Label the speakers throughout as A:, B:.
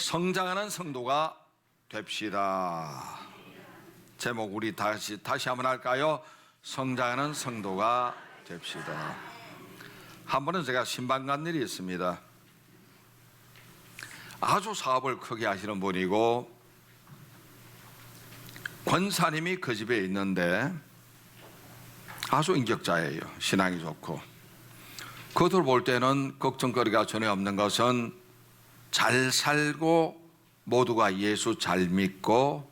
A: 성장하는 성도가 됩시다. 제목 우리 다시 한번 할까요? 성장하는 성도가 됩시다. 한 번은 제가 신방 간 일이 있습니다. 아주 사업을 크게 하시는 분이고 권사님이 그 집에 있는데 아주 인격자예요. 신앙이 좋고. 그들 볼 때는 걱정거리가 전혀 없는 것은 잘 살고 모두가 예수 잘 믿고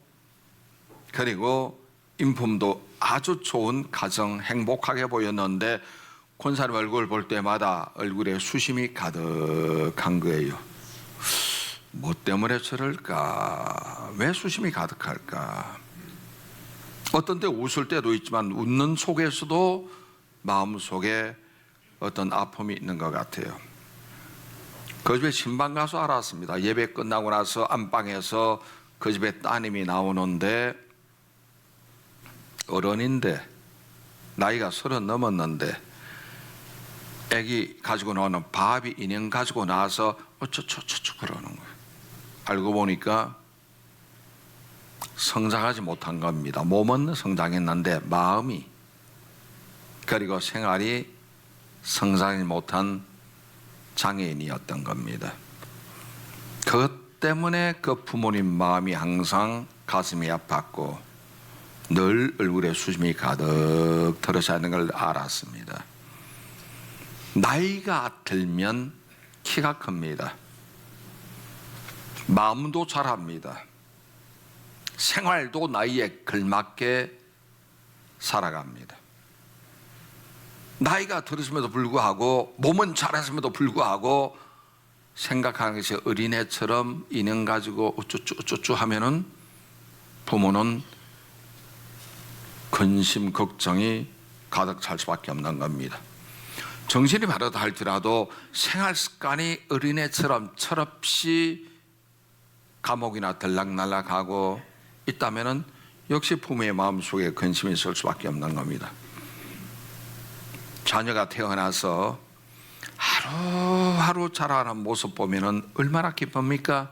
A: 그리고 인품도 아주 좋은 가정 행복하게 보였는데 권사님 얼굴 볼 때마다 얼굴에 수심이 가득한 거예요. 뭐 때문에 저럴까? 왜 수심이 가득할까? 어떤 때 웃을 때도 있지만 웃는 속에서도 마음속에 어떤 아픔이 있는 것 같아요. 그 집에 신방 가서 알았습니다. 예배 끝나고 나서 안방에서 그 집에 따님이 나오는데 어른인데 나이가 30 넘었는데 애기 가지고 나오는 바비 인형 가지고 나와서 어쩌쩌쩌쩌 그러는 거예요. 알고 보니까 성장하지 못한 겁니다. 몸은 성장했는데 마음이 그리고 생활이 성장하지 못한 장애인이었던 겁니다. 그것 때문에 그 부모님 마음이 항상 가슴이 아팠고 늘 얼굴에 수심이 가득 들어서 있는 걸 알았습니다. 나이가 들면 키가 큽니다. 마음도 자랍니다. 생활도 나이에 걸맞게 살아갑니다. 나이가 들었음에도 불구하고 몸은 자랐음에도 불구하고 생각하는 것이 어린애처럼 인형 가지고 어쩌쭈 하면은 부모는 근심 걱정이 가득 찰 수밖에 없는 겁니다. 정신이 바르다 할지라도 생활 습관이 어린애처럼 철없이 감옥이나 들락날락하고 있다면은 역시 부모의 마음속에 근심이 있을 수밖에 없는 겁니다. 자녀가 태어나서 하루하루 자라는 모습 보면은 얼마나 기쁩니까?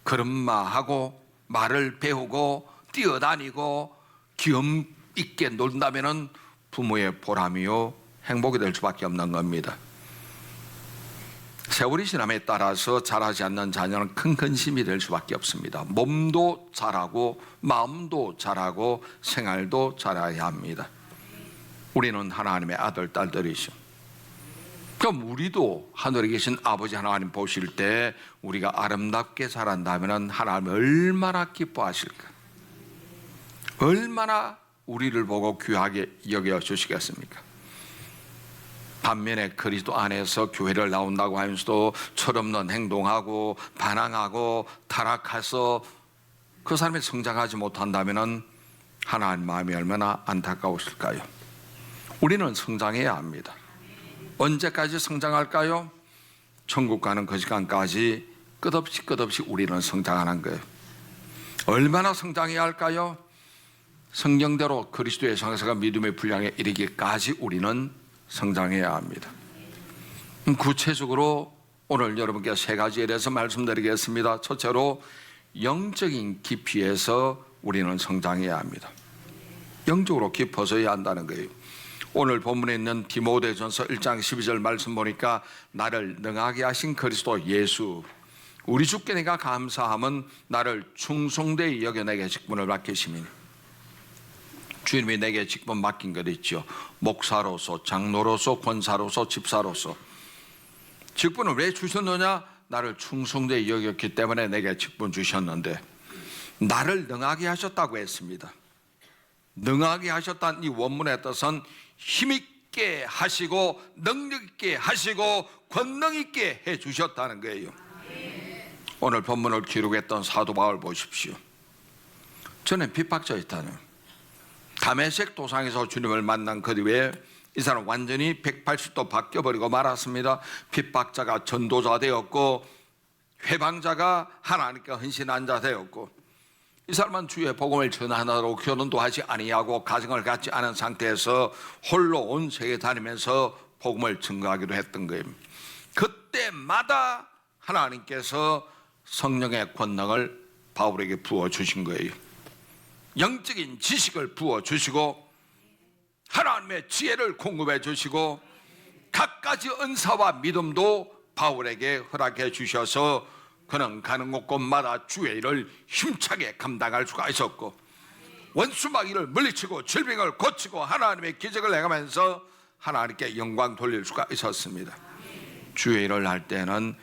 A: 걸음마하고 말을 배우고 뛰어다니고 귀염 있게 논다면은 부모의 보람이요 행복이 될 수밖에 없는 겁니다. 세월이 지남에 따라서 자라지 않는 자녀는 큰 근심이 될 수밖에 없습니다. 몸도 자라고 마음도 자라고 생활도 자라야 합니다. 우리는 하나님의 아들, 딸들이죠. 그럼 우리도 하늘에 계신 아버지 하나님 보실 때 우리가 아름답게 자란다면 하나님 얼마나 기뻐하실까? 얼마나 우리를 보고 귀하게 여겨주시겠습니까? 반면에 그리스도 안에서 교회를 나온다고 하면서도 철없는 행동하고 반항하고 타락해서 그 사람이 성장하지 못한다면 하나님 마음이 얼마나 안타까우실까요? 우리는 성장해야 합니다. 언제까지 성장할까요? 천국 가는 그 시간까지 끝없이 우리는 성장하는 거예요. 얼마나 성장해야 할까요? 성경대로 그리스도의 상세가 믿음의 분량에 이르기까지 우리는 성장해야 합니다. 구체적으로 오늘 여러분께 3가지에 대해서 말씀드리겠습니다. 첫째로 영적인 깊이에서 우리는 성장해야 합니다. 영적으로 깊어져야 한다는 거예요. 오늘 본문에 있는 디모데전서 1장 12절 말씀 보니까 나를 능하게 하신 그리스도 예수 우리 주께 내가 감사함은 나를 충성되이 여겨 내게 직분을 맡기심이니 주님이 내게 직분 맡긴 것 있죠. 목사로서 장로로서 권사로서 집사로서 직분을 왜 주셨느냐? 나를 충성되이 여겼기 때문에 내게 직분 주셨는데 나를 능하게 하셨다고 했습니다. 능하게 하셨다는 이 원문의 뜻은 힘있게 하시고 능력있게 하시고 권능있게 해주셨다는 거예요. 오늘 본문을 기록했던 사도 바울 보십시오. 저는 핍박자 있다는 다메섹 도상에서 주님을 만난 그 뒤에 이 사람 완전히 180도 바뀌어버리고 말았습니다. 핍박자가 전도자 되었고 회방자가 하나님께 헌신한 자 되었고 이 사람은 주의 복음을 전하느라고 결혼도 하지 아니하고 가정을 갖지 않은 상태에서 홀로 온 세계 다니면서 복음을 증거하기도 했던 거예요. 그때마다 하나님께서 성령의 권능을 바울에게 부어주신 거예요. 영적인 지식을 부어주시고 하나님의 지혜를 공급해 주시고 갖가지 은사와 믿음도 바울에게 허락해 주셔서 그는 가는 곳곳마다 주의 일을 힘차게 감당할 수가 있었고 원수마귀를 물리치고 질병을 고치고 하나님의 기적을 행하면서 하나님께 영광 돌릴 수가 있었습니다. 주의 일을 할 때는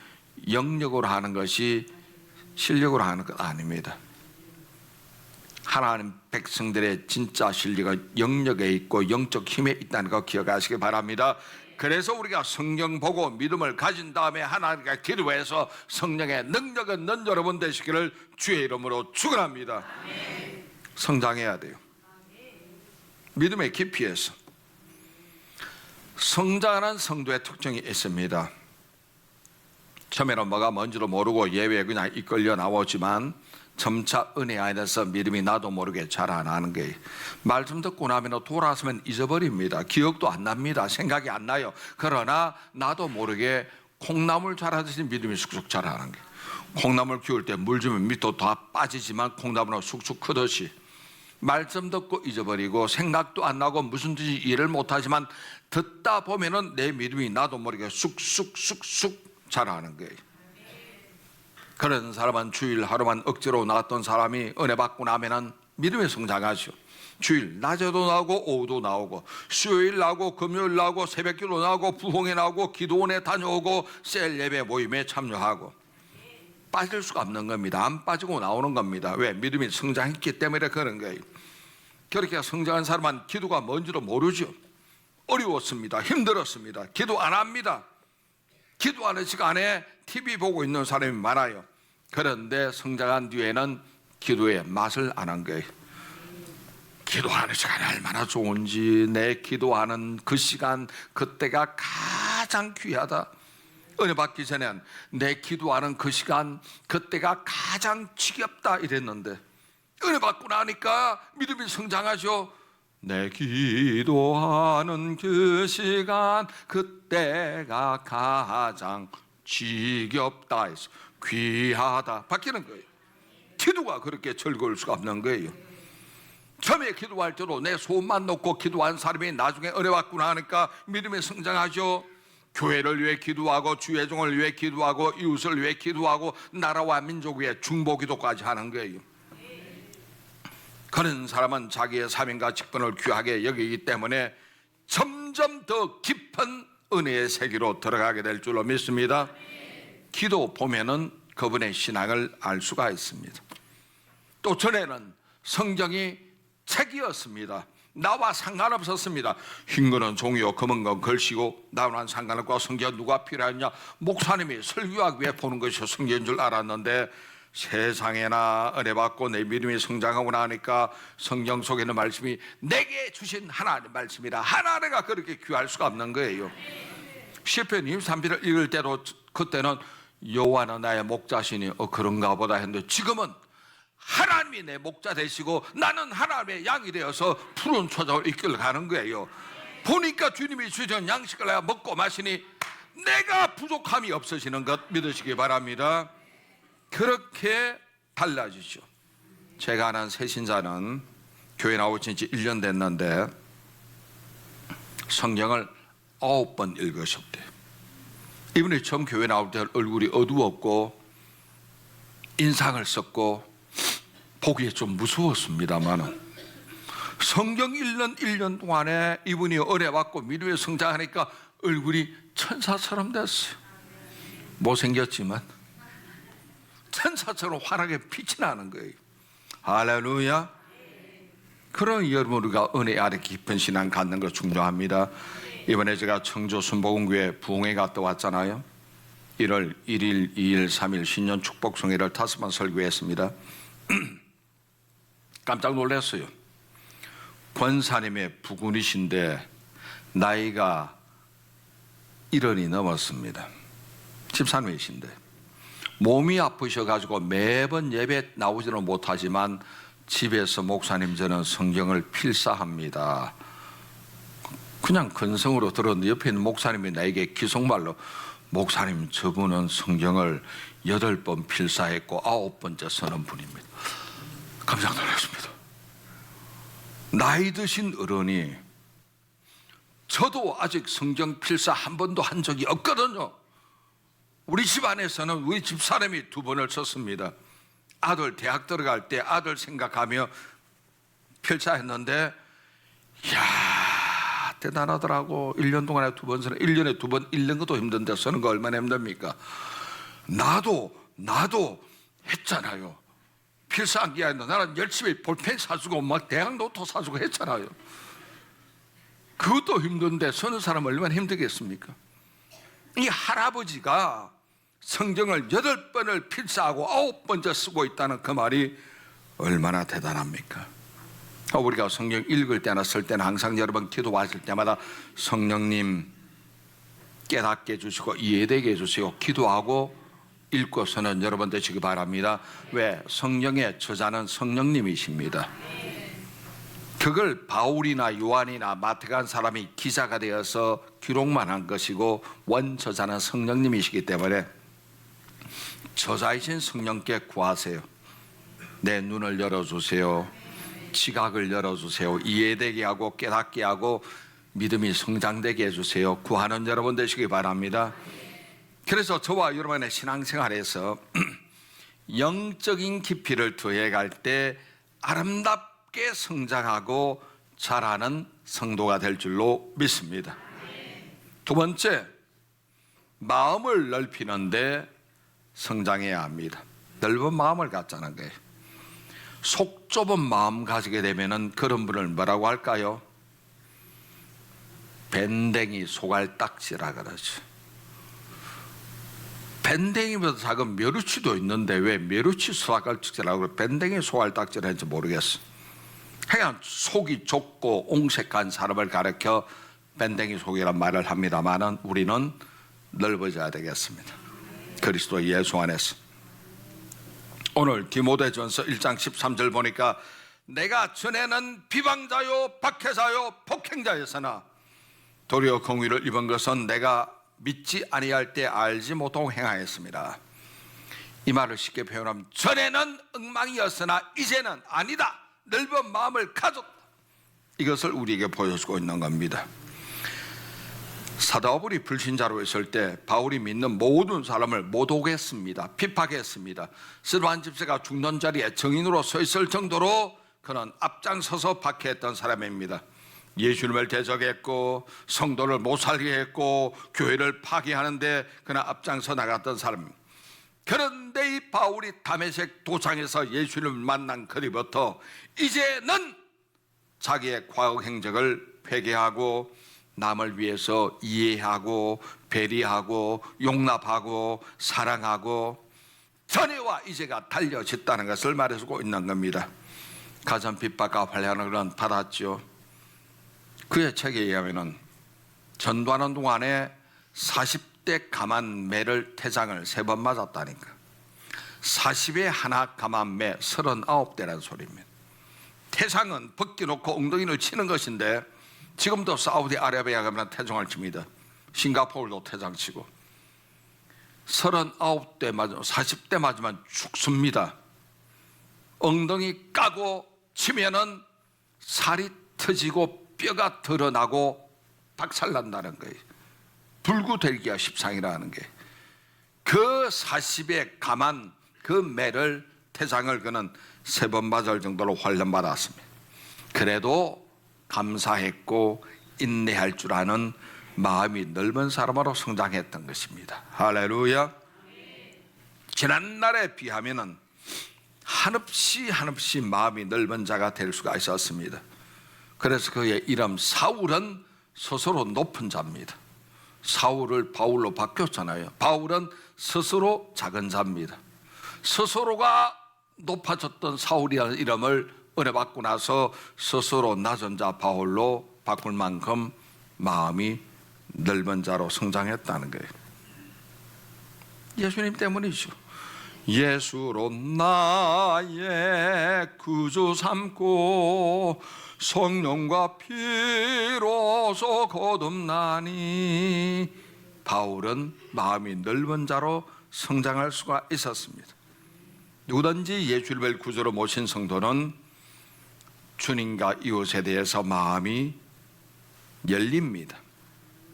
A: 영력으로 하는 것이 실력으로 하는 것 아닙니다. 하나님 백성들의 진짜 실력은 영력에 있고 영적 힘에 있다는 거 기억하시기 바랍니다. 그래서 우리가 성경 보고 믿음을 가진 다음에 하나님께 기도해서 성령의 능력을 얻는 여러분 되시기를 주의 이름으로 축원합니다. 성장해야 돼요. 믿음의 깊이에서 성장하는 성도의 특징이 있습니다. 처음에는 뭐가 뭔지도 모르고 예외에 그냥 이끌려 나오지만 점차 은혜 안에서 믿음이 나도 모르게 자라나는 거예요. 말씀 듣고 나면 돌아서면 잊어버립니다. 기억도 안 납니다. 생각이 안 나요. 그러나 나도 모르게 콩나물 자라듯이 믿음이 쑥쑥 자라는 거예요. 콩나물 키울 때 물 주면 밑도 다 빠지지만 콩나물은 쑥쑥 크듯이 말씀 듣고 잊어버리고 생각도 안 나고 무슨 뜻인지 이해를 못하지만 듣다 보면은 내 믿음이 나도 모르게 쑥쑥 자라는 거예요. 그런 사람은 주일 하루만 억지로 나왔던 사람이 은혜 받고 나면은 믿음의 성장하죠. 주일 낮에도 나오고 오후도 나오고 수요일 나오고 금요일 나오고 새벽기도 나오고 부흥회 나오고 기도원에 다녀오고 셀 예배 모임에 참여하고 빠질 수가 없는 겁니다. 안 빠지고 나오는 겁니다. 왜? 믿음이 성장했기 때문에 그런 거예요. 그렇게 성장한 사람은 기도가 뭔지도 모르죠. 어려웠습니다. 힘들었습니다. 기도 안 합니다. 기도하는 시간에 TV 보고 있는 사람이 많아요. 그런데 성장한 뒤에는 기도의 맛을 아는 거예요. 기도하는 시간이 얼마나 좋은지, 내 기도하는 그 시간, 그때가 가장 귀하다. 은혜 받기 전엔 내 기도하는 그 시간, 그때가 가장 지겹다 이랬는데 은혜 받고 나니까 믿음이 성장하죠. 내 기도하는 그 시간, 그때가 가장 지겹다 해서 귀하다 바뀌는 거예요. 기도가 그렇게 즐거울 수가 없는 거예요. 처음에 기도할 때도 내 소원만 놓고 기도한 사람이 나중에 은혜 받고 나니까 믿음이 성장하죠. 교회를 위해 기도하고 주의 종을 위해 기도하고 이웃을 위해 기도하고 나라와 민족 위해 중보기도까지 하는 거예요. 그런 사람은 자기의 사명과 직분을 귀하게 여기기 때문에 점점 더 깊은 은혜의 세계로 들어가게 될 줄로 믿습니다. 기도 보면은 그분의 신앙을 알 수가 있습니다. 또 전에는 성경이 책이었습니다. 나와 상관없었습니다. 흰 거는 종이요 검은 건 글씨고 나와는 상관없고 성경 누가 필요하냐, 목사님이 설교하기 위해 보는 것이 성경인 줄 알았는데 세상에나 은혜 받고 내 믿음이 성장하고 나니까 성경 속에 있는 말씀이 내게 주신 하나님의 말씀이라 하나님가 그렇게 귀할 수가 없는 거예요. 시편 23편을 읽을 때도 그때는 여호와는 나의 목자시니 그런가 보다 했는데 지금은 하나님이 내 목자 되시고 나는 하나님의 양이 되어서 푸른 초장을 이끌어가는 거예요. 보니까 주님이 주신 양식을 내가 먹고 마시니 내가 부족함이 없어지는 것 믿으시기 바랍니다. 그렇게 달라지죠. 제가 아는 새신자는 교회 나오신 지 1년 됐는데 성경을 9번 읽으셨대요. 이분이 처음 교회 나올 때 얼굴이 어두웠고 인상을 썼고 보기에 좀 무서웠습니다만 성경 읽는 1년 동안에 이분이 은혜 받고 믿음에 성장하니까 얼굴이 천사처럼 됐어요. 못생겼지만 천사처럼 환하게 빛이 나는 거예요. 할렐루야. 그런 여러분 우리가 은혜 아래 깊은 신앙 갖는 거 중요합니다. 이번에 제가 청주 순복음교회 부흥회 갔다 왔잖아요. 1월 1일, 2일, 3일 신년 축복성회를 5번 설교했습니다. 깜짝 놀랐어요. 권사님의 부군이신데 나이가 1원이 넘었습니다. 집사님이신데 몸이 아프셔가지고 매번 예배 나오지는 못하지만 집에서 목사님 저는 성경을 필사합니다. 그냥 근성으로 들었는데 옆에 있는 목사님이 나에게 기속말로 목사님 저분은 성경을 8번 필사했고 9번째 서는 분입니다. 깜짝 놀랐습니다. 나이 드신 어른이, 저도 아직 성경 필사 한 번도 한 적이 없거든요. 우리 집안에서는 우리 집사람이 2번을 쳤습니다. 아들 대학 들어갈 때 아들 생각하며 필사했는데, 이야, 대단하더라고. 1년 동안에 2번 서는, 1년에 2번 읽는 것도 힘든데 서는 거 얼마나 힘듭니까? 나도 했잖아요. 필사한 게 아니라 나는 열심히 볼펜 사주고 막 대학 노트 사주고 했잖아요. 그것도 힘든데 서는 사람 얼마나 힘들겠습니까? 이 할아버지가 성경을 8번을 필사하고 9번째 쓰고 있다는 그 말이 얼마나 대단합니까? 우리가 성경 읽을 때나 쓸 때는 항상 여러분 기도하실 때마다 성령님 깨닫게 해주시고 이해되게 해주세요. 기도하고 읽고서는 여러분 되시기 바랍니다. 왜? 성령의 저자는 성령님이십니다. 그걸 바울이나 요한이나 마태간 사람이 기자가 되어서 기록만 한 것이고 원저자는 성령님이시기 때문에 저자이신 성령께 구하세요. 내 눈을 열어주세요. 지각을 열어주세요. 이해되게 하고 깨닫게 하고 믿음이 성장되게 해주세요. 구하는 여러분 되시기 바랍니다. 그래서 저와 여러분의 신앙생활에서 영적인 깊이를 더해갈 때 아름답게 성장하고 자라는 성도가 될 줄로 믿습니다. 2번째, 마음을 넓히는데 성장해야 합니다. 넓은 마음을 갖자는 거예요. 속 좁은 마음 가지게 되면은 그런 분을 뭐라고 할까요? 밴댕이 소갈딱지라 그러죠. 밴댕이보다 작은 멸우치도 있는데 왜 멸우치 소갈딱지라고 그래? 밴댕이 소갈딱지를 했는지 모르겠어. 그냥 속이 좁고 옹색한 사람을 가리켜 밴댕이 속이란 말을 합니다만은 우리는 넓어져야 되겠습니다. 그리스도 예수 안에서. 오늘 디모데전서 1장 13절 보니까 내가 전에는 비방자요 박해자요 폭행자였으나 도리어 공의를 입은 것은 내가 믿지 아니할 때 알지 못하고 행하였습니다. 이 말을 쉽게 표현하면 전에는 엉망이었으나 이제는 아니다. 넓은 마음을 가졌다. 이것을 우리에게 보여주고 있는 겁니다. 사도 바울이 불신자로 있을 때 바울이 믿는 모든 사람을 모독했습니다. 비판했습니다. 스데반 집사가 죽는 자리에 증인으로 서 있을 정도로 그는 앞장서서 박해했던 사람입니다. 예수님을 대적했고 성도를 못 살게 했고 교회를 파괴하는데 그는 앞장서 나갔던 사람입니다. 그런데 이 바울이 다메섹 도상에서 예수님을 만난 그리부터 이제는 자기의 과거 행적을 회개하고 남을 위해서 이해하고 배려하고 용납하고 사랑하고 전에와 이제가 달라졌다는 것을 말해주고 있는 겁니다. 가정 핍박과 환난을 그는 받았죠. 그의 책에 의하면 전도하는 동안에 40대 감한 매를 태장을 3번 맞았다니까. 40에 하나 감한 매 39대라는 소리입니다. 태장은 벗겨놓고 엉덩이를 치는 것인데 지금도 사우디아라비아 가면 태장을 칩니다. 싱가포르도 태장치고 39대 맞으면 40대 맞으면 죽습니다. 엉덩이 까고 치면은 살이 터지고 뼈가 드러나고 박살난다는 거예요. 불구델기아 13이라는 게. 그 40에 감한 그 매를 태장을 그는 3번 맞을 정도로 훈련받았습니다. 그래도 감사했고 인내할 줄 아는 마음이 넓은 사람으로 성장했던 것입니다. 할렐루야. 지난날에 비하면 한없이 마음이 넓은 자가 될 수가 있었습니다. 그래서 그의 이름 사울은 스스로 높은 자입니다. 사울을 바울로 바뀌었잖아요. 바울은 스스로 작은 자입니다. 스스로가 높아졌던 사울이라는 이름을 은혜 받고 나서 스스로 낮은 자 바울로 바꿀 만큼 마음이 넓은 자로 성장했다는 거예요. 예수님 때문이죠. 예수로 나의 구주 삼고 성령과 피로서 거듭나니 바울은 마음이 넓은 자로 성장할 수가 있었습니다. 누구든지 예수를 구주로 모신 성도는 주님과 이웃에 대해서 마음이 열립니다.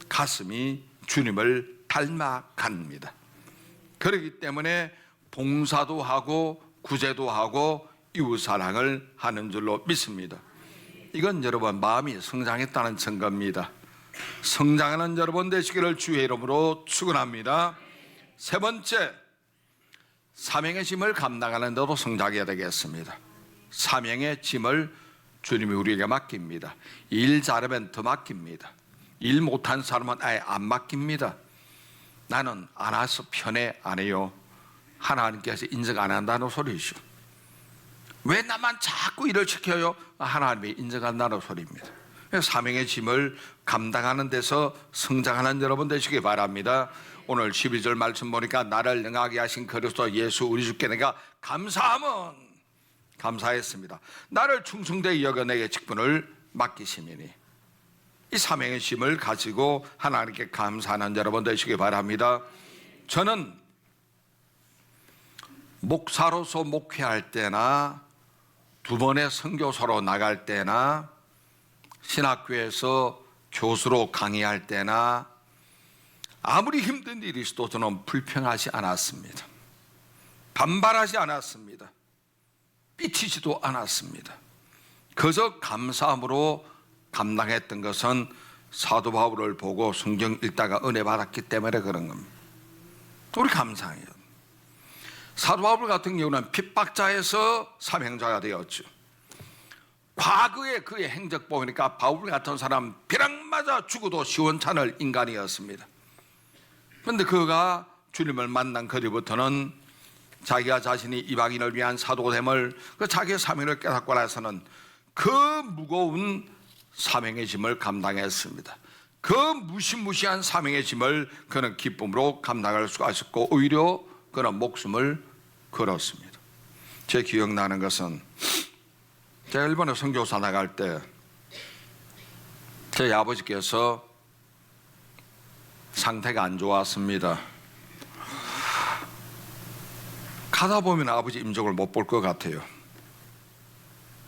A: 가슴이 주님을 닮아갑니다. 그렇기 때문에 봉사도 하고 구제도 하고 이웃사랑을 하는 줄로 믿습니다. 이건 여러분 마음이 성장했다는 증거입니다. 성장하는 여러분 되시기를 주의 이름으로 축원합니다. 세 번째, 사명의 짐을 감당하는 데도 성장해야 되겠습니다. 사명의 짐을 주님이 우리에게 맡깁니다. 일 잘하면 더 맡깁니다. 일 못한 사람은 아예 안 맡깁니다. 나는 안 와서 편해 안 해요. 하나님께서 인정 안 한다는 소리죠. 왜 나만 자꾸 일을 시켜요? 하나님이 인정한다는 소리입니다. 사명의 짐을 감당하는 데서 성장하는 여러분 되시기 바랍니다. 오늘 12절 말씀 보니까 나를 능하게 하신 그리스도 예수 우리 주께 내가 감사했습니다. 나를 충성되게 여겨 내게 직분을 맡기시미니. 이 사명의 짐을 가지고 하나님께 감사하는 여러분 되시기 바랍니다. 저는 목사로서 목회할 때나 두 번의 선교사로 나갈 때나 신학교에서 교수로 강의할 때나 아무리 힘든 일이 있어도 저는 불평하지 않았습니다. 반발하지 않았습니다. 삐치지도 않았습니다. 그저 감사함으로 감당했던 것은 사도 바울을 보고 성경 읽다가 은혜 받았기 때문에 그런 겁니다. 우리 감사해요. 사도 바울 같은 경우는 핍박자에서 사명자가 되었죠. 과거에 그의 행적 보니까 바울 같은 사람 벼락 맞아 죽어도 시원찮을 인간이었습니다. 그런데 그가 주님을 만난 그뒤부터는 자기가 자신이 이방인을 위한 사도됨을 그 자기의 사명을 깨닫고 나서는 그 무거운 사명의 짐을 감당했습니다. 그 무시무시한 사명의 짐을 그는 기쁨으로 감당할 수가 있었고 오히려 그는 목숨을 걸었습니다. 제 기억나는 것은 제가 일본에 선교사 나갈 때 제 아버지께서 상태가 안 좋았습니다. 가다 보면 아버지 임종을 못 볼 것 같아요.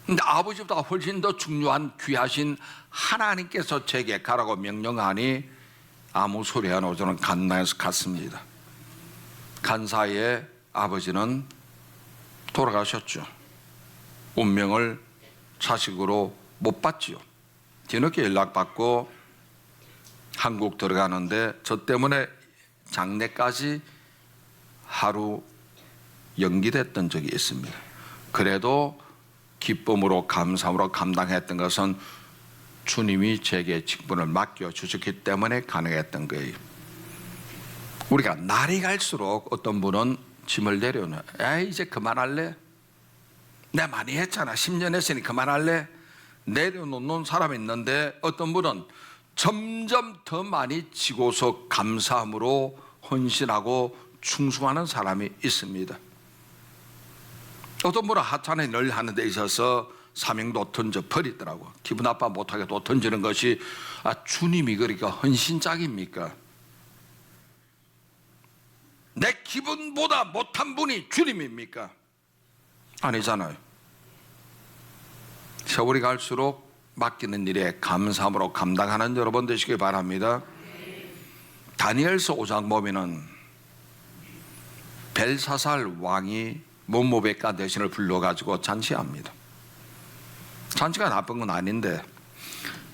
A: 근데 아버지보다 훨씬 더 중요한 귀하신 하나님께서 제게 가라고 명령하니 아무 소리 안 하고 저는 간나에서 갔습니다. 간 사이에 아버지는 돌아가셨죠. 운명을 자식으로 못 봤지요. 뒤늦게 연락받고 한국 들어가는데 저 때문에 장례까지 하루 연기됐던 적이 있습니다. 그래도 기쁨으로 감사함으로 감당했던 것은 주님이 제게 직분을 맡겨주셨기 때문에 가능했던 거예요. 우리가 날이 갈수록 어떤 분은 짐을 내려놓아요. 에이 이제 그만할래? 내가 많이 했잖아. 10년 했으니 그만할래? 내려놓는 사람이 있는데 어떤 분은 점점 더 많이 지고서 감사함으로 헌신하고 충성하는 사람이 있습니다. 어떤 분은 하찮은 일을 하는 데 있어서 사명도 던져 버리더라고. 기분 나빠 못하게 또 던지는 것이 주님이 그러니까 헌신짝입니까? 내 기분보다 못한 분이 주님입니까? 아니잖아요. 세월이 갈수록 맡기는 일에 감사함으로 감당하는 여러분 되시길 바랍니다. 다니엘서 5장 보면은 벨사살 왕이 문무백과 대신을 불러가지고 잔치합니다. 잔치가 나쁜 건 아닌데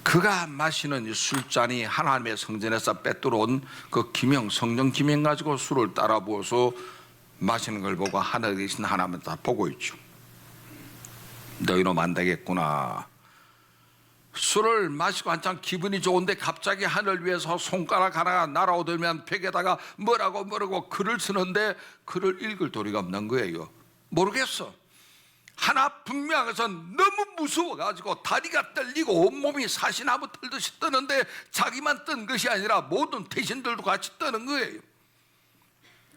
A: 그가 마시는 술잔이 하나님의 성전에서 빼들어온 그 기명, 성령 기명 가지고 술을 따라 부어서 마시는 걸 보고 하늘에 계신 하나님은 다 보고 있죠. 너희놈 안 되겠구나. 술을 마시고 한참 기분이 좋은데 갑자기 하늘 위에서 손가락 하나가 날아오들면 벽에다가 뭐라고 글을 쓰는데 글을 읽을 도리가 없는 거예요. 모르겠어. 하나 분명한 것은 너무 무서워가지고 다리가 떨리고 온몸이 사시나무 털듯이 뜨는데 자기만 뜬 것이 아니라 모든 대신들도 같이 뜨는 거예요.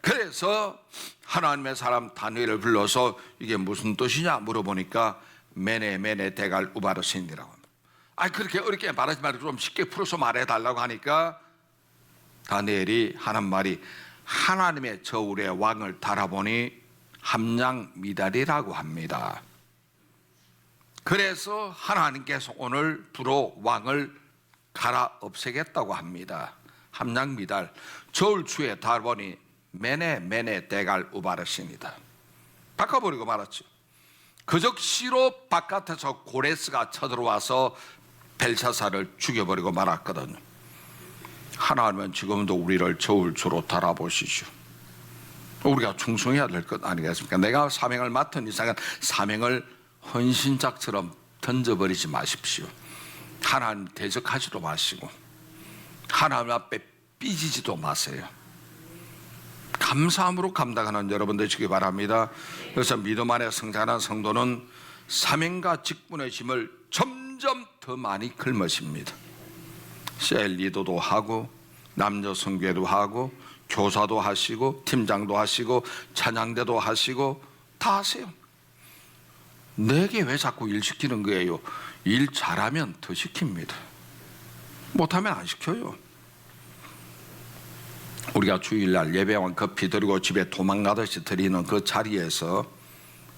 A: 그래서 하나님의 사람 다니엘을 불러서 이게 무슨 뜻이냐 물어보니까 메네 대갈 우바르신이라고 합니다. 그렇게 어렵게 말하지 말고 좀 쉽게 풀어서 말해달라고 하니까 다니엘이 하는 말이 하나님의 저울에 왕을 달아보니 함량미달이라고 합니다. 그래서 하나님께서 오늘 불로 왕을 갈아 없애겠다고 합니다. 함량미달, 저울추에 달아보니 메네 대갈 우바르신이다. 바꿔버리고 말았죠. 그적시로 바깥에서 고레스가 쳐들어와서 벨사살을 죽여버리고 말았거든요. 하나님은 지금도 우리를 저울추로 달아보시죠. 우리가 충성해야 될 것 아니겠습니까? 내가 사명을 맡은 이상은 사명을 헌신작처럼 던져버리지 마십시오. 하나님 대적하지도 마시고 하나님 앞에 삐지지도 마세요. 감사함으로 감당하는 여러분 되시기 바랍니다. 그래서 믿음 안에 성장하는 성도는 사명과 직분의 짐을 점점 더 많이 걸머십니다. 셀 리더도 하고 남녀 성교회도 하고 교사도 하시고 팀장도 하시고 찬양대도 하시고 다 하세요. 내게 왜 자꾸 일 시키는 거예요? 일 잘하면 더 시킵니다. 못하면 안 시켜요. 우리가 주일날 예배만 급히 드리고 집에 도망가듯이 드리는 그 자리에서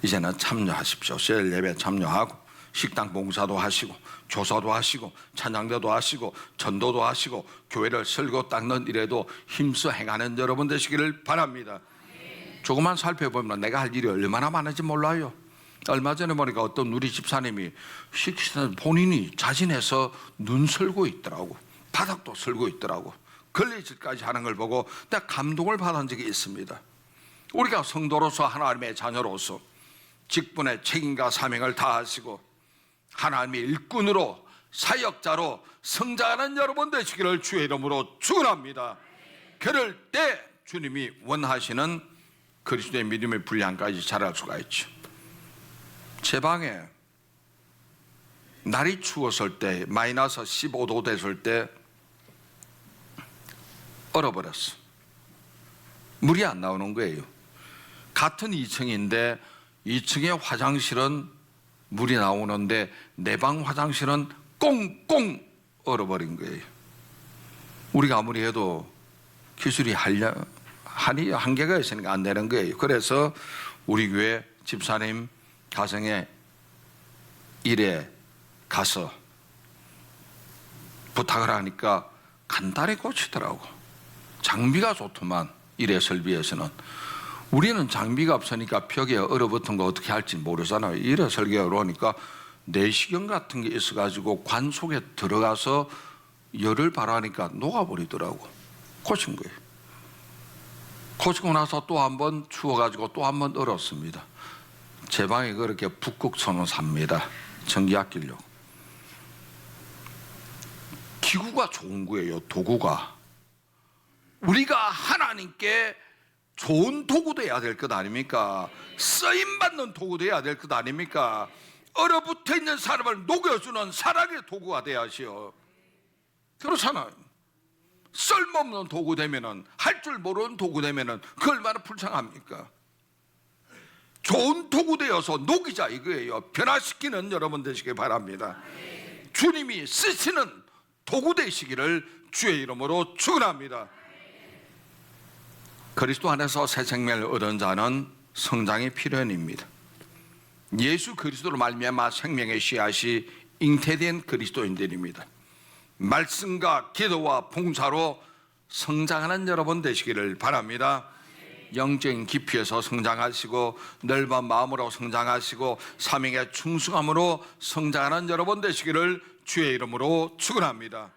A: 이제는 참여하십시오. 셀 예배 참여하고 식당 봉사도 하시고 조사도 하시고 찬양대도 하시고 전도도 하시고 교회를 설교 닦는 일에도 힘써 행하는 여러분 되시기를 바랍니다. 조금만 살펴보면 내가 할 일이 얼마나 많은지 몰라요. 얼마 전에 보니까 어떤 우리 집사님이 식사는 본인이 자진해서 눈 설고 있더라고. 바닥도 설고 있더라고. 걸레질까지 하는 걸 보고 내가 감동을 받은 적이 있습니다. 우리가 성도로서 하나님의 자녀로서 직분의 책임과 사명을 다하시고 하나님의 일꾼으로 사역자로 성장하는 여러분 되시기를 주의 이름으로 축원합니다. 그럴 때 주님이 원하시는 그리스도의 믿음의 분량까지 자랄 수가 있죠. 제 방에 날이 추웠을 때 마이너스 15도 됐을 때 얼어버렸어. 물이 안 나오는 거예요. 같은 2층인데 2층의 화장실은 물이 나오는데 내 방 화장실은 꽁꽁 얼어버린 거예요. 우리가 아무리 해도 기술이 한계가 있으니까 안 되는 거예요. 그래서 우리 교회 집사님 가정에 일에 가서 부탁을 하니까 간단히 고치더라고. 장비가 좋더만. 일의 설비에서는. 우리는 장비가 없으니까 벽에 얼어붙은 거 어떻게 할지 모르잖아요. 일의 설계가 그러니까 내시경 같은 게 있어가지고 관 속에 들어가서 열을 발하니까 녹아버리더라고. 고친 거예요. 고치고 나서 또 한 번 추워가지고 또 한 번 얼었습니다. 제 방에 그렇게 북극천을 삽니다. 전기 아끼려고. 기구가 좋은 거예요. 도구가. 우리가 하나님께 좋은 도구도 해야 될 것 아닙니까? 쓰임받는 도구도 해야 될 것 아닙니까? 얼어붙어 있는 사람을 녹여주는 사랑의 도구가 돼야지요. 그렇잖아요. 쓸모없는 도구 되면은, 할 줄 모르는 도구 되면은 그 얼마나 불쌍합니까? 좋은 도구 되어서 녹이자 이거예요. 변화시키는 여러분 되시길 바랍니다. 주님이 쓰시는 도구 되시기를 주의 이름으로 축원합니다. 그리스도 안에서 새 생명을 얻은 자는 성장이 필연입니다. 예수 그리스도로 말미암아 생명의 씨앗이 잉태된 그리스도인들입니다. 말씀과 기도와 봉사로 성장하는 여러분 되시기를 바랍니다. 영적인 깊이에서 성장하시고 넓은 마음으로 성장하시고 사명의 충성함으로 성장하는 여러분 되시기를 주의 이름으로 축원합니다.